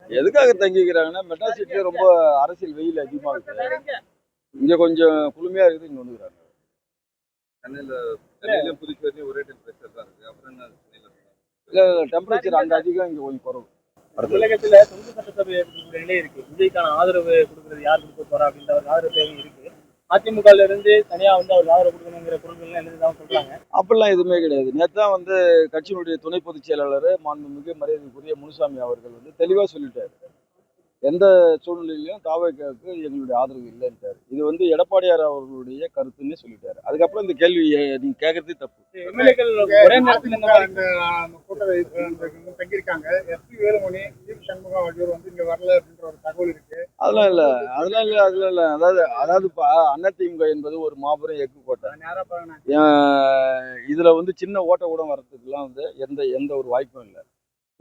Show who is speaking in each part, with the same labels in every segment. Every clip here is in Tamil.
Speaker 1: எதுக்காக தங்கிக்கிறாங்கன்னா மெட்ராஸ் சிட்டில ரொம்ப அரசியல் வெயில் அதிகமா இருக்கு. இங்க கொஞ்சம் குளுமையா இருக்குது, இங்க வந்துக்கிறாங்க.
Speaker 2: சென்னையில புதுச்சேரியும் ஒரே டெம்பரேச்சர் தான் இருக்கு. அப்புறம் என்ன
Speaker 1: இல்ல டெம்பரேச்சர் அங்க அதிகம், இங்க கொஞ்சம் குறைவு.
Speaker 3: தமிழகத்துல சொந்த சட்டசபை இருக்கக்கூடிய நிலை இருக்கு. விஜய்க்கான ஆதரவு கொடுக்கறது யார் கொடுக்க போறா அப்படின்ற ஒரு ஆதரவு தேவை இருக்கு. அதிமுகல இருந்து தனியா அவர் ஆதரவு கொடுக்கணுங்கிற குரல்கள் எழுதிதான் சொல்றாங்க.
Speaker 1: அப்படிலாம் எதுவுமே கிடையாது. நேற்று தான் கட்சியினுடைய துணை பொதுச் செயலாளர் மாண்புமிகு மரியாதைக்குரிய முனுசாமி அவர்கள் தெளிவா சொல்லிட்டாரு. எந்த சூழ்நிலையிலும் தாவேக்காவுக்கு எங்களுடைய ஆதரவு இல்லைன்ட்டாரு. இது எடப்பாடியார் அவர்களுடைய கருத்துன்னே சொல்லிட்டாரு. அதுக்கப்புறம் இந்த கேள்வி நீங்க கேட்கறதே தப்பு.
Speaker 3: எம்எல்ஏக்கள் ஒரே நேரத்தில் இந்த மாதிரி
Speaker 4: தங்கியிருக்காங்க. எஸ்பி வேலுமணி, ஜீப் சண்முகம் ஆகியோர் இங்க வரல அப்படின்ற ஒரு தகவல் இருக்கு.
Speaker 1: அதெல்லாம் இல்ல. அதாவதுப்பா, அதிமுக என்பது ஒரு மாபெரும் எஃகு கோட்டை. இதுல சின்ன ஓட்ட கூட வர்றதுக்குலாம் எந்த ஒரு வாய்ப்பும் இல்லை.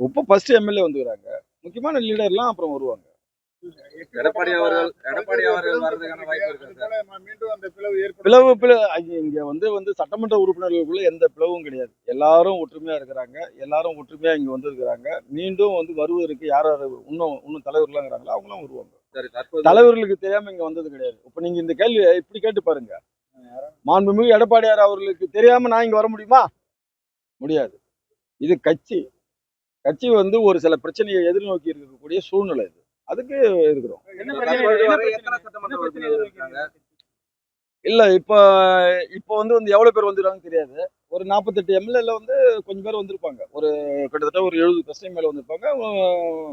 Speaker 1: இப்போ ஃபர்ஸ்ட் எம்எல்ஏ வந்துக்கிறாங்க, முக்கியமான லீடர்லாம் அப்புறம் வருவாங்க.
Speaker 2: எடப்பாடி அவர்கள் வர்றதுக்கான வாய்ப்பு இருக்கு.
Speaker 4: மீண்டும் அந்த பிளவு
Speaker 1: இங்க சட்டமன்ற உறுப்பினர்களுக்குள்ள எந்த பிளவும் கிடையாது. எல்லாரும் ஒற்றுமையா இருக்கிறாங்க. எல்லாரும் ஒற்றுமையா இங்க வந்திருக்கிறாங்க. மீண்டும் வருவதற்கு யார் இன்னும் தலைவர்லாம் இருக்கிறாங்களோ அவங்களாம் வருவாங்க. தலைவர்களுக்கு தெரியாம இங்க வந்தது கிடையாது. இப்ப நீங்க இந்த கேள்வியை இப்படி கேட்டு பாருங்க. மாண்புமிகு எடப்பாடியார் அவர்களுக்கு தெரியாம நான் இங்க வர முடியுமா? முடியாது. இது கட்சி ஒரு சில பிரச்சனையை எதிர்நோக்கி இருக்கக்கூடிய சூழ்நிலை. இது அதுக்கு இருக்கிறோம். இல்ல இப்ப எவ்வளவு பேர் வந்துருக்காங்க தெரியாது. ஒரு 48 எம்எல்ஏல கொஞ்சம் பேர் வந்திருப்பாங்க. ஒரு கிட்டத்தட்ட ஒரு 70% மேல வந்திருப்பாங்க.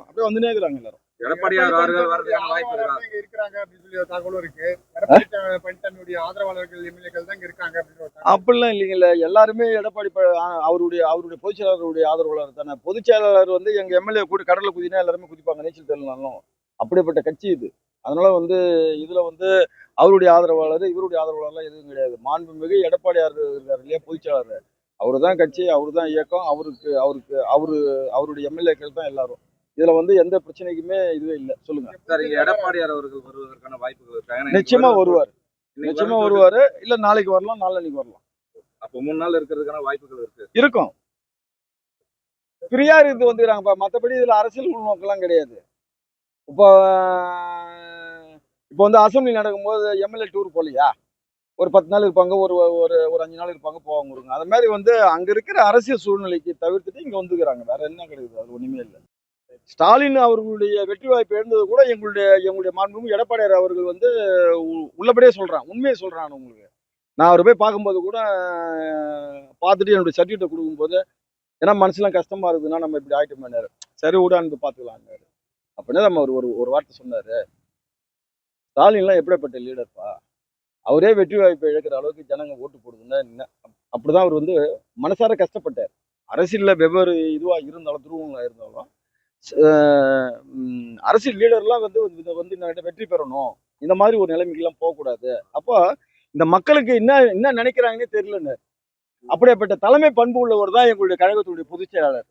Speaker 1: அப்படியே வந்துனே இருக்கிறாங்க எல்லாரும்.
Speaker 2: எடப்பாடியார் அவர்கள் வர்றதுக்கான வாய்ப்பு
Speaker 4: இருக்காங்க அப்படின்னு சொல்லி ஒரு தகவலும் இருக்கு. எடப்பாடி பழனிசாமியுடைய ஆதரவாளர்கள் எம்எல்ஏக்கள் தான் இருக்காங்க அப்படின்னு.
Speaker 1: அப்படிலாம் இல்லைங்கல்ல. எல்லாருமே எடப்பாடி அவருடைய பொதுச் செயலாளருடைய ஆதரவாளர் தானே. பொதுச் செயலாளர் எங்க எம்எல்ஏ கூட கடல்ல குதினா எல்லாருமே குதிப்பாங்க, நீச்சல் தெரியலனாலும். அப்படிப்பட்ட கட்சி இது. அதனால இதுல அவருடைய ஆதரவாளர் இவருடைய ஆதரவாளர்லாம் எதுவும் கிடையாது. மாண்புமிகு எடப்பாடியார் இருக்காரு இல்லையா, பொதுச் செயலாளர், அவரு தான் கட்சி, அவரு தான் இயக்கம். அவருடைய எம்எல்ஏக்கள் தான் எல்லாரும். இதுல எந்த பிரச்சனைக்குமே இதுவே இல்லை. சொல்லுங்க
Speaker 2: சார், எடப்பாடியார் அவர்கள் வருவதற்கான வாய்ப்புகள் இருக்காங்க.
Speaker 1: நிச்சயமா வருவாரு. இல்ல நாளைக்கு வரலாம், நாளைக்கு வரலாம்.
Speaker 2: அப்ப 3 நாள் இருக்கிறதுக்கான வாய்ப்புகள்
Speaker 1: இருக்கும். ஃப்ரீயா இருந்து வந்துக்கிறாங்கப்பா. மற்றபடி இதுல அரசியல் உள்நோக்கெல்லாம் கிடையாது. இப்போ அசம்பிளி நடக்கும்போது எம்எல்ஏ டூர் போகலையா? ஒரு 10 நாள் இருப்பாங்க, ஒரு ஒரு 5 நாள் இருப்பாங்க, போவாங்க. அது மாதிரி அங்க இருக்கிற அரசியல் சூழ்நிலைக்கு தவிர்த்துட்டு இங்க வந்துக்கிறாங்க. வேற என்ன கிடையாது, அது ஒண்ணுமே இல்லை. ஸ்டாலின் அவர்களுடைய வெற்றி வாய்ப்பு எழுந்தது கூட எங்களுடைய மாண்புமிகு எடப்பாடியார் அவர்கள் உள்ளபடியே சொல்றான், உண்மையை சொல்றான். உங்களுக்கு நான் அவரை போய் பார்க்கும்போது கூட பார்த்துட்டு என்னுடைய சர்டிஃபிகேட்டை கொடுக்கும்போது, ஏன்னா மனசுலாம் கஷ்டமா இருக்குதுன்னா நம்ம இப்படி ஆயிட்டோம், சரி விடான்னு பார்த்துக்கலாங்க அப்படின்னு நம்ம ஒரு வார்த்தை சொன்னாரு. ஸ்டாலின்லாம் எப்படிப்பட்ட லீடர்ப்பா, அவரே வெற்றி வாய்ப்பை இழக்கிற அளவுக்கு ஜனங்க ஓட்டு போடுதுன்னா என்ன? அப்படிதான் அவர் மனசார கஷ்டப்பட்டார். அரசியல்ல வெவ்வேறு இதுவா இருந்தாலும், துருவங்களா இருந்தாலும், அரசியல் லீடர்லாம் வெற்றி பெறணும், இந்த மாதிரி ஒரு நிலைமைக்கெல்லாம் போகக்கூடாது. அப்போ இந்த மக்களுக்கு என்ன நினைக்கிறாங்கன்னே தெரியலன்னு. அப்படிப்பட்ட தலைமை பண்பு உள்ளவர் தான் எங்களுடைய கழகத்துடைய பொதுச் செயலாளர்.